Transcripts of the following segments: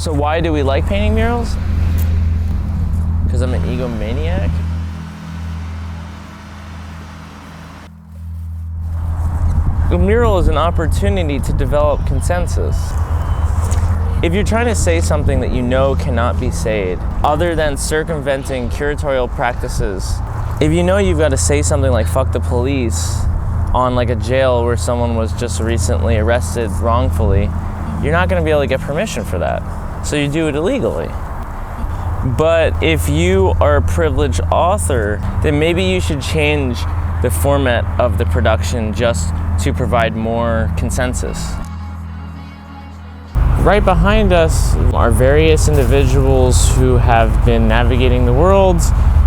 So why do we like painting murals? Because I'm an egomaniac? A mural is an opportunity to develop consensus. If you're trying to say something that you know cannot be said, other than circumventing curatorial practices, if you know you've got to say something like "fuck the police" on like a jail where someone was just recently arrested wrongfully, you're not going to be able to get permission for that. So you do it illegally. But if you are a privileged author, then maybe you should change the format of the production just to provide more consensus. Right behind us are various individuals who have been navigating the world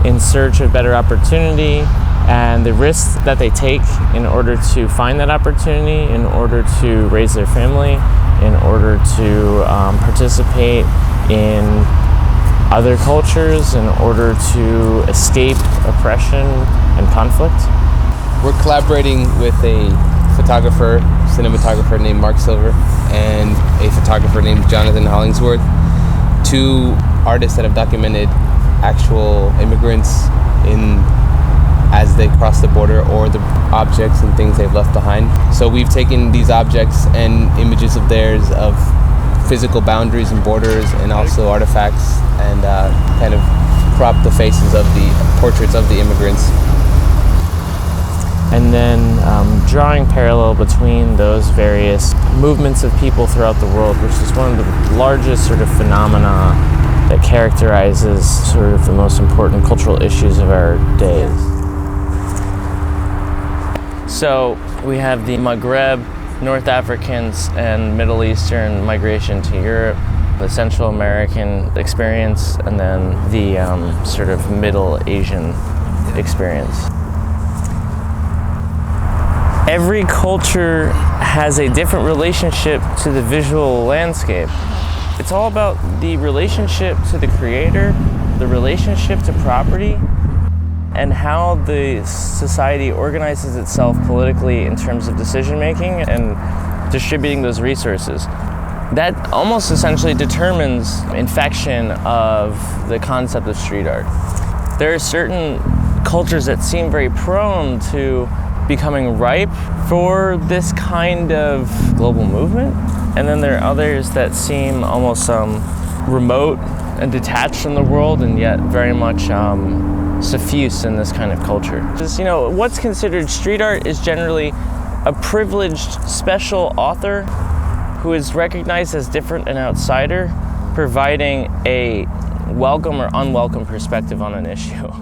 in search of better opportunity and the risks that they take in order to find that opportunity, in order to raise their family, in order to participate in other cultures, in order to escape oppression and conflict. We're collaborating with a photographer, cinematographer named Mark Silver and a photographer named Jonathan Hollingsworth, two artists that have documented actual immigrants as they cross the border, or the objects and things they've left behind. So we've taken these objects and images of theirs of physical boundaries and borders and also artifacts, and kind of cropped the faces of the portraits of the immigrants. And then drawing parallel between those various movements of people throughout the world, which is one of the largest sort of phenomena that characterizes sort of the most important cultural issues of our days. So we have the Maghreb, North Africans, and Middle Eastern migration to Europe, the Central American experience, and then the sort of Middle Asian experience. Every culture has a different relationship to the visual landscape. It's all about the relationship to the creator, the relationship to property, and how the society organizes itself politically in terms of decision making and distributing those resources. That almost essentially determines infection of the concept of street art. There are certain cultures that seem very prone to becoming ripe for this kind of global movement, and then there are others that seem almost remote and detached from the world, and yet very much suffuse in this kind of culture. Just, what's considered street art is generally a privileged special author who is recognized as different and outsider, providing a welcome or unwelcome perspective on an issue.